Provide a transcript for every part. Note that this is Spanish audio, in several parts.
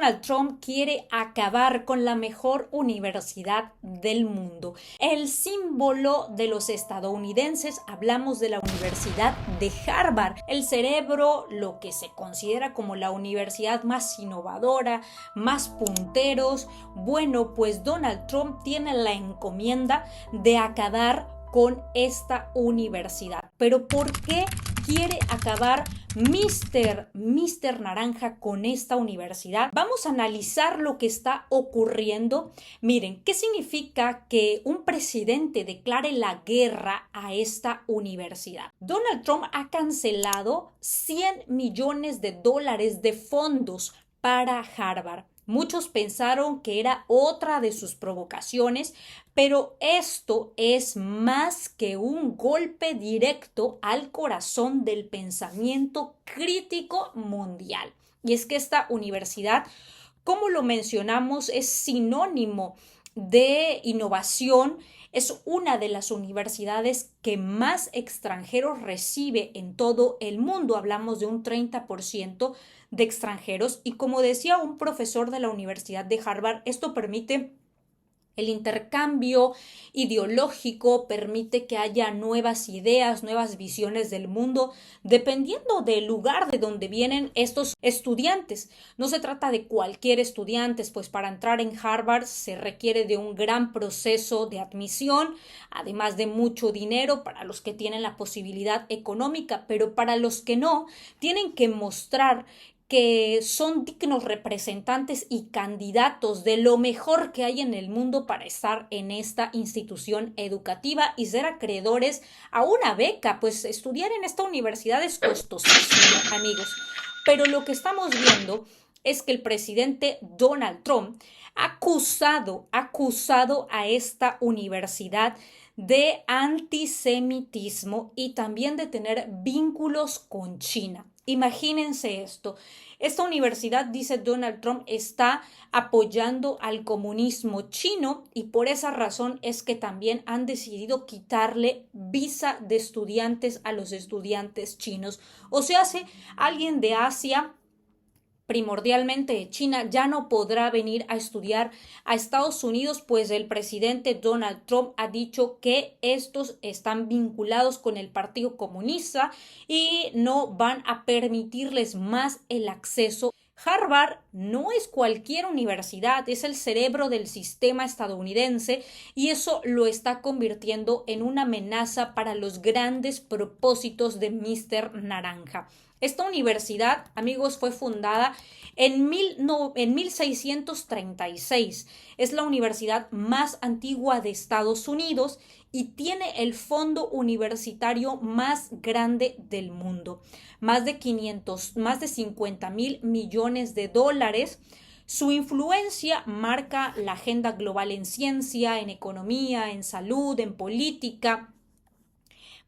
Donald Trump quiere acabar con la mejor universidad del mundo. El símbolo de los estadounidenses, hablamos de la Universidad de Harvard, el cerebro, lo que se considera como la universidad más innovadora, más punteros. Bueno, pues Donald Trump tiene la encomienda de acabar con esta universidad. ¿Pero por qué quiere acabar Mr. Naranja con esta universidad? Vamos a analizar lo que está ocurriendo. Miren, ¿qué significa que un presidente declare la guerra a esta universidad? Donald Trump ha cancelado $100 millones de fondos para Harvard. Muchos pensaron que era otra de sus provocaciones, pero esto es más que un golpe directo al corazón del pensamiento crítico mundial. Y es que esta universidad, como lo mencionamos, es sinónimo de innovación. Es una de las universidades que más extranjeros recibe en todo el mundo. Hablamos de un 30% de extranjeros. Y como decía un profesor de la Universidad de Harvard, esto permite el intercambio ideológico, permite que haya nuevas ideas, nuevas visiones del mundo, dependiendo del lugar de donde vienen estos estudiantes. No se trata de cualquier estudiante, pues para entrar en Harvard se requiere de un gran proceso de admisión, además de mucho dinero para los que tienen la posibilidad económica, pero para los que no, tienen que mostrar que son dignos representantes y candidatos de lo mejor que hay en el mundo para estar en esta institución educativa y ser acreedores a una beca, pues estudiar en esta universidad es costosísimo, amigos. Pero lo que estamos viendo es que el presidente Donald Trump ha acusado a esta universidad de antisemitismo y también de tener vínculos con China. Imagínense esto. Esta universidad, dice Donald Trump, está apoyando al comunismo chino y por esa razón es que también han decidido quitarle visa de estudiantes a los estudiantes chinos. O sea, si alguien de Asia, primordialmente de China, ya no podrá venir a estudiar a Estados Unidos, pues el presidente Donald Trump ha dicho que estos están vinculados con el Partido Comunista y no van a permitirles más el acceso. Harvard no es cualquier universidad, es el cerebro del sistema estadounidense y eso lo está convirtiendo en una amenaza para los grandes propósitos de Mr. Naranja. Esta universidad, amigos, fue fundada en 1636. Es la universidad más antigua de Estados Unidos y tiene el fondo universitario más grande del mundo. Más de 50,000 millones de dólares. Su influencia marca la agenda global en ciencia, en economía, en salud, en política.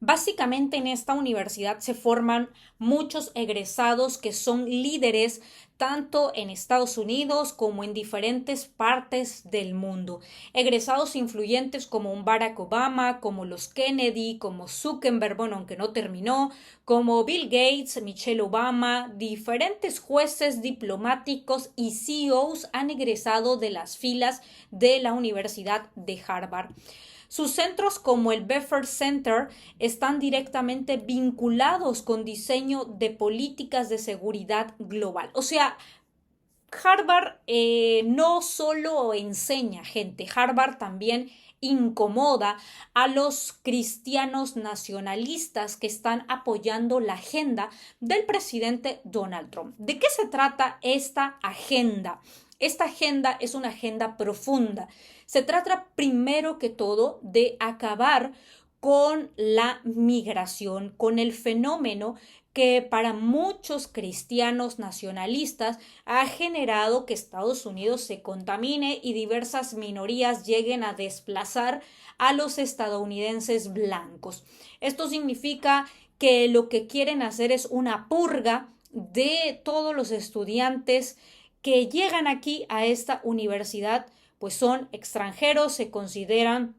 Básicamente en esta universidad se forman muchos egresados que son líderes tanto en Estados Unidos como en diferentes partes del mundo. Egresados influyentes como un Barack Obama, como los Kennedy, como Zuckerberg, bueno, aunque no terminó, como Bill Gates, Michelle Obama, diferentes jueces diplomáticos y CEOs han egresado de las filas de la Universidad de Harvard. Sus centros como el Beaufort Center están directamente vinculados con diseño de políticas de seguridad global. O sea, Harvard no solo enseña gente, Harvard también incomoda a los cristianos nacionalistas que están apoyando la agenda del presidente Donald Trump. ¿De qué se trata esta agenda? Esta agenda es una agenda profunda. Se trata primero que todo de acabar con la migración, con el fenómeno que para muchos cristianos nacionalistas ha generado que Estados Unidos se contamine y diversas minorías lleguen a desplazar a los estadounidenses blancos. Esto significa que lo que quieren hacer es una purga de todos los estudiantes que llegan aquí a esta universidad, pues son extranjeros, se consideran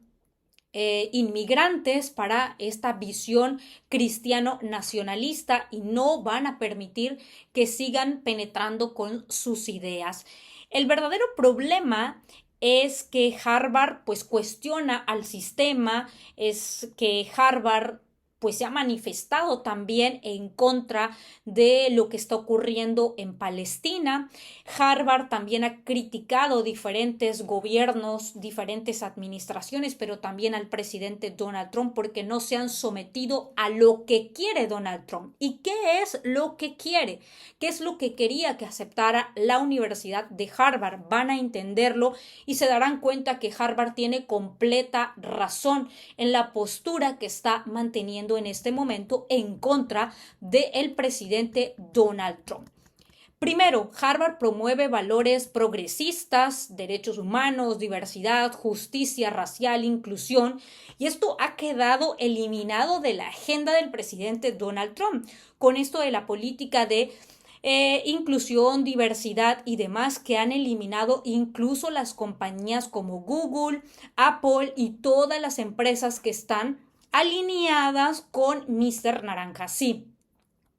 inmigrantes para esta visión cristiano nacionalista y no van a permitir que sigan penetrando con sus ideas. El verdadero problema es que Harvard pues cuestiona al sistema, es que Harvard pues se ha manifestado también en contra de lo que está ocurriendo en Palestina. Harvard también ha criticado diferentes gobiernos, diferentes administraciones, pero también al presidente Donald Trump porque no se han sometido a lo que quiere Donald Trump. ¿Y qué es lo que quiere? ¿Qué es lo que quería que aceptara la Universidad de Harvard? Van a entenderlo y se darán cuenta que Harvard tiene completa razón en la postura que está manteniendo en este momento en contra del presidente Donald Trump. Primero, Harvard promueve valores progresistas, derechos humanos, diversidad, justicia racial, inclusión, y esto ha quedado eliminado de la agenda del presidente Donald Trump, con esto de la política de inclusión, diversidad y demás que han eliminado incluso las compañías como Google, Apple y todas las empresas que están alineadas con Mr. Naranja. Sí,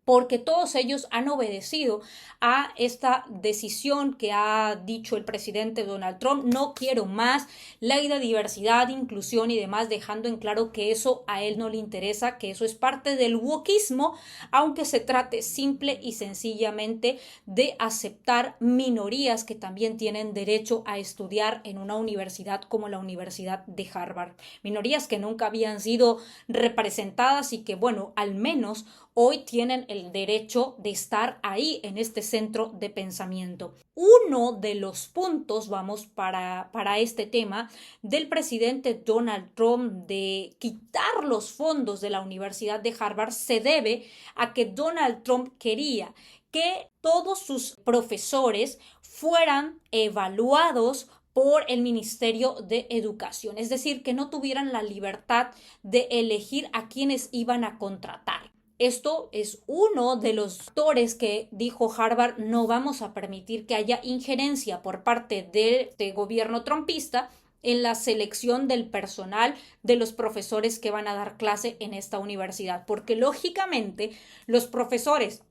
porque todos ellos han obedecido a esta decisión que ha dicho el presidente Donald Trump. No quiero más ley de diversidad, inclusión y demás, dejando en claro que eso a él no le interesa, que eso es parte del wokismo, aunque se trate simple y sencillamente de aceptar minorías que también tienen derecho a estudiar en una universidad como la Universidad de Harvard. Minorías que nunca habían sido representadas y que, bueno, al menos hoy tienen el derecho de estar ahí en este centro de pensamiento. Uno de los puntos, vamos, para este tema del presidente Donald Trump de quitar los fondos de la Universidad de Harvard se debe a que Donald Trump quería que todos sus profesores fueran evaluados por el Ministerio de Educación, es decir, que no tuvieran la libertad de elegir a quienes iban a contratar. Esto es uno de los factores que dijo Harvard: no vamos a permitir que haya injerencia por parte del gobierno trumpista en la selección del personal de los profesores que van a dar clase en esta universidad, porque lógicamente los profesores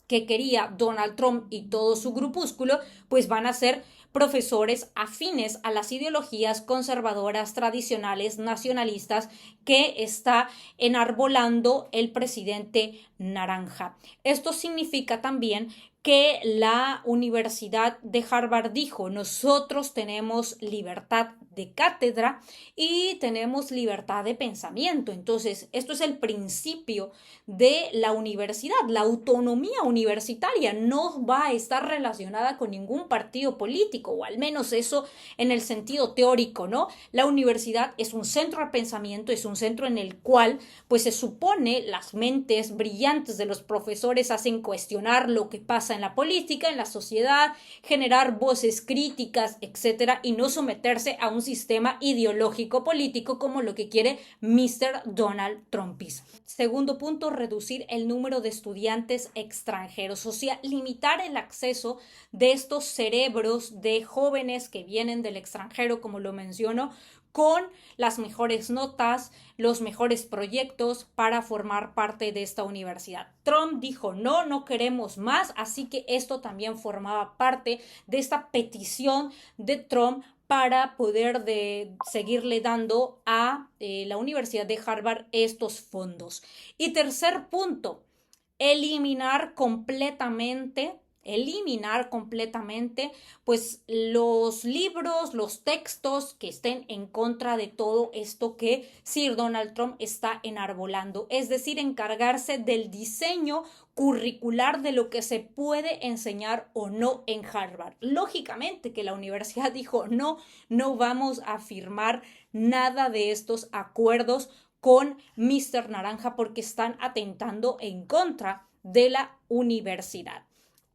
que quería Donald Trump y todo su grupúsculo, pues van a ser profesores afines a las ideologías conservadoras, tradicionales, nacionalistas que está enarbolando el presidente naranja. Esto significa también que la Universidad de Harvard dijo: nosotros tenemos libertad de cátedra y tenemos libertad de pensamiento. Entonces, esto es el principio de la universidad. La autonomía universitaria no va a estar relacionada con ningún partido político, o al menos eso en el sentido teórico, ¿no? La universidad es un centro de pensamiento, es un centro en el cual, pues se supone, las mentes brillantes de los profesores hacen cuestionar lo que pasa en la política, en la sociedad, generar voces críticas, etcétera, y no someterse a un sistema ideológico político como lo que quiere Mr. Donald Trump. Segundo punto, reducir el número de estudiantes extranjeros, o sea, limitar el acceso de estos cerebros de jóvenes que vienen del extranjero, como lo menciono, con las mejores notas, los mejores proyectos para formar parte de esta universidad. Trump dijo: no, no queremos más, así que esto también formaba parte de esta petición de Trump para poder seguirle dando a la Universidad de Harvard estos fondos. Y tercer punto, eliminar completamente pues los libros, los textos que estén en contra de todo esto que Sir Donald Trump está enarbolando, es decir, encargarse del diseño curricular de lo que se puede enseñar o no en Harvard. Lógicamente que la universidad dijo: no, no vamos a firmar nada de estos acuerdos con Mr. Naranja porque están atentando en contra de la universidad.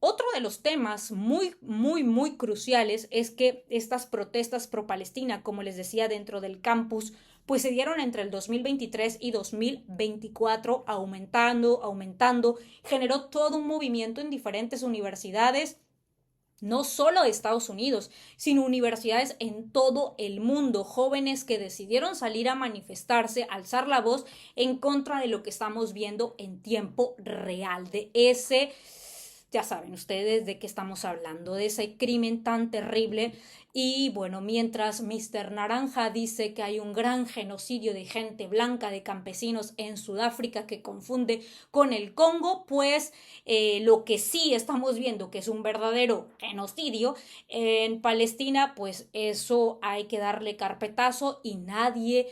Otro de los temas muy cruciales es que estas protestas pro-Palestina, como les decía, dentro del campus, pues se dieron entre el 2023 y 2024, aumentando, generó todo un movimiento en diferentes universidades no solo de Estados Unidos, sino universidades en todo el mundo, jóvenes que decidieron salir a manifestarse, alzar la voz en contra de lo que estamos viendo en tiempo real, de ese, ya saben ustedes de qué estamos hablando, de ese crimen tan terrible. Y bueno, mientras Mr. Naranja dice que hay un gran genocidio de gente blanca, de campesinos en Sudáfrica que confunde con el Congo, pues lo que sí estamos viendo que es un verdadero genocidio en Palestina, pues eso hay que darle carpetazo y nadie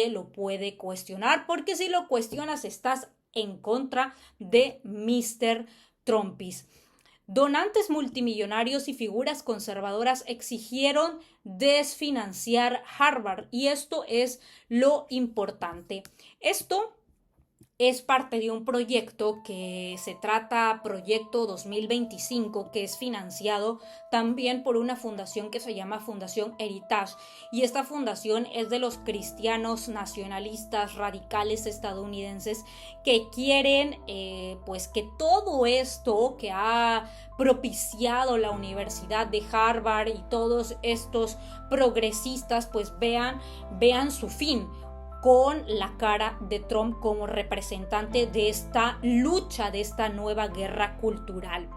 lo puede cuestionar, porque si lo cuestionas estás en contra de Mr. Trumpis. Donantes multimillonarios y figuras conservadoras exigieron desfinanciar Harvard y esto es lo importante. Esto es parte de un proyecto que se trata Proyecto 2025, que es financiado también por una fundación que se llama Fundación Heritage, y esta fundación es de los cristianos nacionalistas radicales estadounidenses que quieren pues que todo esto que ha propiciado la Universidad de Harvard y todos estos progresistas pues vean su fin, con la cara de Trump como representante de esta lucha, de esta nueva guerra cultural.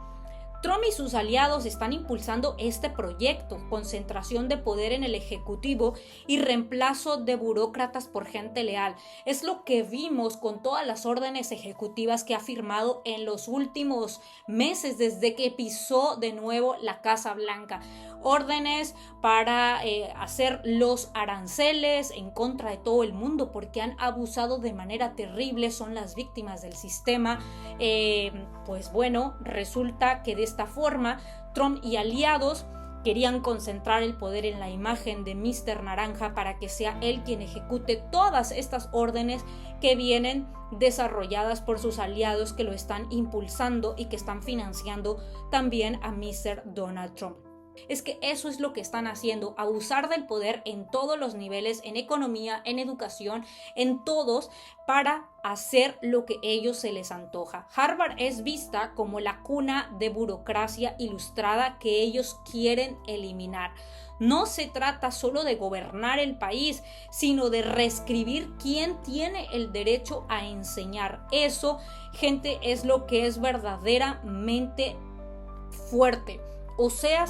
Trump y sus aliados están impulsando este proyecto, concentración de poder en el Ejecutivo y reemplazo de burócratas por gente leal. Es lo que vimos con todas las órdenes ejecutivas que ha firmado en los últimos meses desde que pisó de nuevo la Casa Blanca. Órdenes para hacer los aranceles en contra de todo el mundo porque han abusado de manera terrible, son las víctimas del sistema. Pues bueno, resulta que de esta forma Trump y aliados querían concentrar el poder en la imagen de Mr. Naranja para que sea él quien ejecute todas estas órdenes que vienen desarrolladas por sus aliados que lo están impulsando y que están financiando también a Mr. Donald Trump. Es que eso es lo que están haciendo, abusar del poder en todos los niveles, en economía, en educación, en todos, para hacer lo que ellos se les antoja. Harvard es vista como la cuna de burocracia ilustrada que ellos quieren eliminar. No se trata solo de gobernar el país, sino de reescribir quién tiene el derecho a enseñar. Eso, gente, es lo que es verdaderamente fuerte. O sea,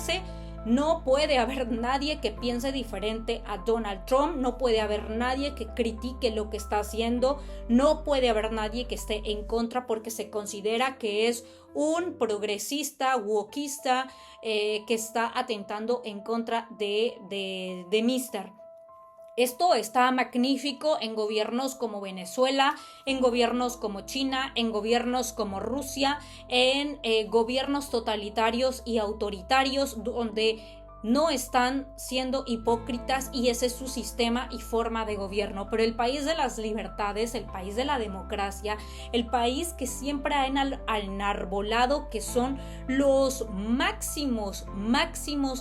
no puede haber nadie que piense diferente a Donald Trump, no puede haber nadie que critique lo que está haciendo, no puede haber nadie que esté en contra porque se considera que es un progresista, wokista, que está atentando en contra de Mr. Esto está magnífico en gobiernos como Venezuela, en gobiernos como China, en gobiernos como Rusia, en gobiernos totalitarios y autoritarios donde no están siendo hipócritas y ese es su sistema y forma de gobierno. Pero el país de las libertades, el país de la democracia, el país que siempre ha enarbolado que son los máximos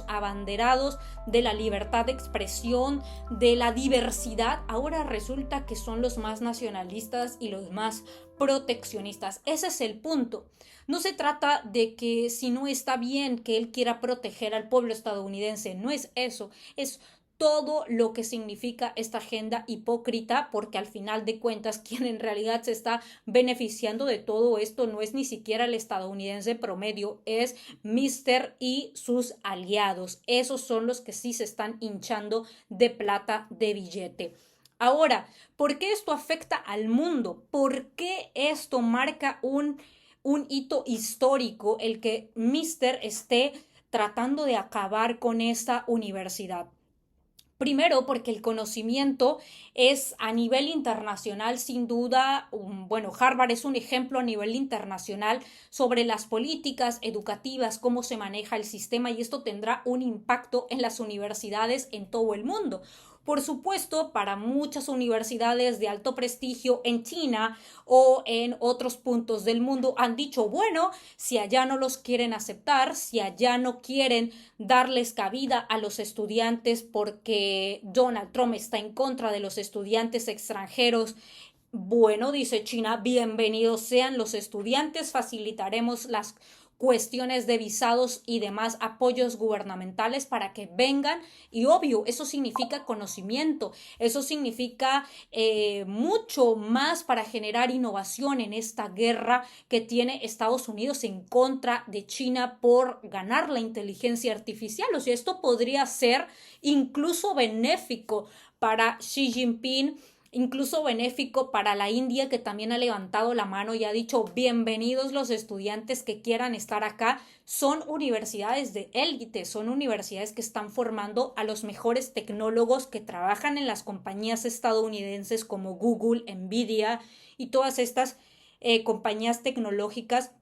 abanderados de la libertad de expresión, de la diversidad, ahora resulta que son los más nacionalistas y los más proteccionistas. Ese es el punto. No se trata de que si no está bien que él quiera proteger al pueblo estadounidense, no es eso, es todo lo que significa esta agenda hipócrita, porque al final de cuentas quien en realidad se está beneficiando de todo esto no es ni siquiera el estadounidense promedio, es Mr. y sus aliados. Esos son los que sí se están hinchando de plata, de billete. Ahora, ¿por qué esto afecta al mundo? ¿Por qué esto marca un hito histórico el que Mr. esté tratando de acabar con esta universidad? Primero, porque el conocimiento es a nivel internacional, sin duda, Harvard es un ejemplo a nivel internacional sobre las políticas educativas, cómo se maneja el sistema y esto tendrá un impacto en las universidades en todo el mundo. Por supuesto, para muchas universidades de alto prestigio en China o en otros puntos del mundo han dicho, bueno, si allá no los quieren aceptar, si allá no quieren darles cabida a los estudiantes porque Donald Trump está en contra de los estudiantes extranjeros, bueno, dice China, bienvenidos sean los estudiantes, facilitaremos las cuestiones de visados y demás apoyos gubernamentales para que vengan, y obvio, eso significa conocimiento, eso significa mucho más para generar innovación en esta guerra que tiene Estados Unidos en contra de China por ganar la inteligencia artificial. O sea, esto podría ser incluso benéfico para Xi Jinping, incluso benéfico para la India, que también ha levantado la mano y ha dicho bienvenidos los estudiantes que quieran estar acá. Son universidades de élite, son universidades que están formando a los mejores tecnólogos que trabajan en las compañías estadounidenses como Google, Nvidia y todas estas compañías tecnológicas.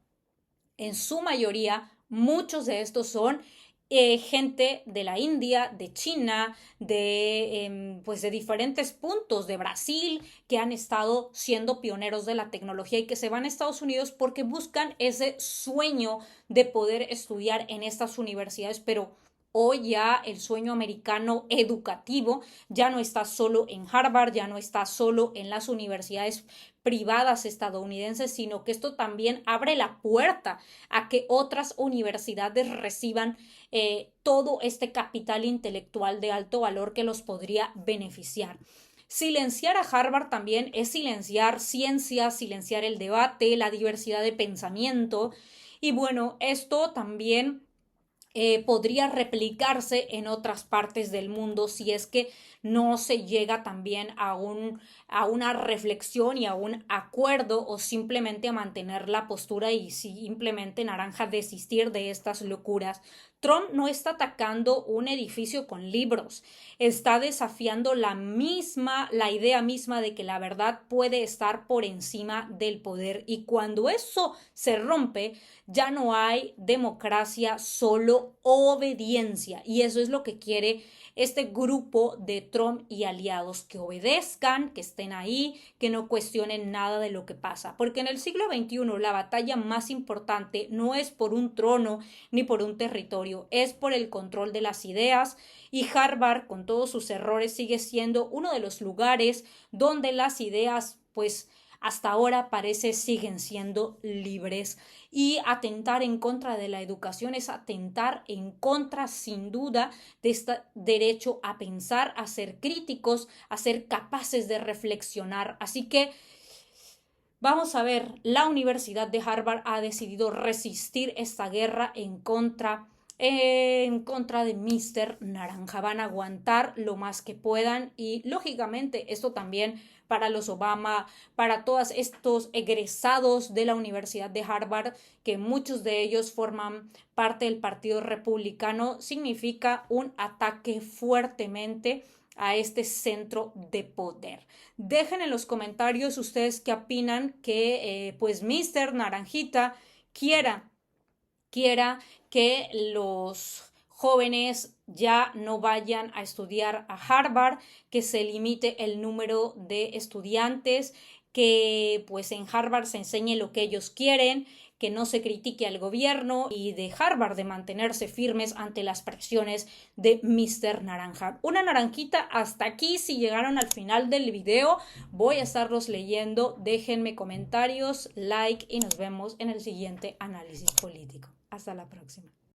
En su mayoría, muchos de estos son gente de la India, de China, pues de diferentes puntos, de Brasil, que han estado siendo pioneros de la tecnología y que se van a Estados Unidos porque buscan ese sueño de poder estudiar en estas universidades, pero hoy ya el sueño americano educativo ya no está solo en Harvard, ya no está solo en las universidades privadas estadounidenses, sino que esto también abre la puerta a que otras universidades reciban todo este capital intelectual de alto valor que los podría beneficiar. Silenciar a Harvard también es silenciar ciencia, silenciar el debate, la diversidad de pensamiento, y bueno, esto también podría replicarse en otras partes del mundo si es que no se llega también a una reflexión y a un acuerdo, o simplemente a mantener la postura y simplemente naranja desistir de estas locuras. Trump no está atacando un edificio con libros, está desafiando la idea misma de que la verdad puede estar por encima del poder, y cuando eso se rompe ya no hay democracia, solo obediencia, y eso es lo que quiere este grupo de Trump y aliados, que obedezcan, que estén ahí, que no cuestionen nada de lo que pasa, porque en el siglo XXI la batalla más importante no es por un trono ni por un territorio, es por el control de las ideas, y Harvard, con todos sus errores, sigue siendo uno de los lugares donde las ideas, pues, hasta ahora siguen siendo libres, y atentar en contra de la educación es atentar en contra, sin duda, de este derecho a pensar, a ser críticos, a ser capaces de reflexionar. Así que vamos a ver, la Universidad de Harvard ha decidido resistir esta guerra en contra de Mr. Naranja. Van a aguantar lo más que puedan, y lógicamente esto también para los Obama, para todos estos egresados de la Universidad de Harvard, que muchos de ellos forman parte del Partido Republicano, significa un ataque fuertemente a este centro de poder. Dejen en los comentarios ustedes qué opinan, que pues Mr. Naranjita quiera que los jóvenes ya no vayan a estudiar a Harvard, que se limite el número de estudiantes, que pues en Harvard se enseñe lo que ellos quieren, que no se critique al gobierno, y de Harvard de mantenerse firmes ante las presiones de Mr. Naranja. Una naranjita hasta aquí. Si llegaron al final del video, voy a estarlos leyendo. Déjenme comentarios, like, y nos vemos en el siguiente análisis político. Hasta la próxima.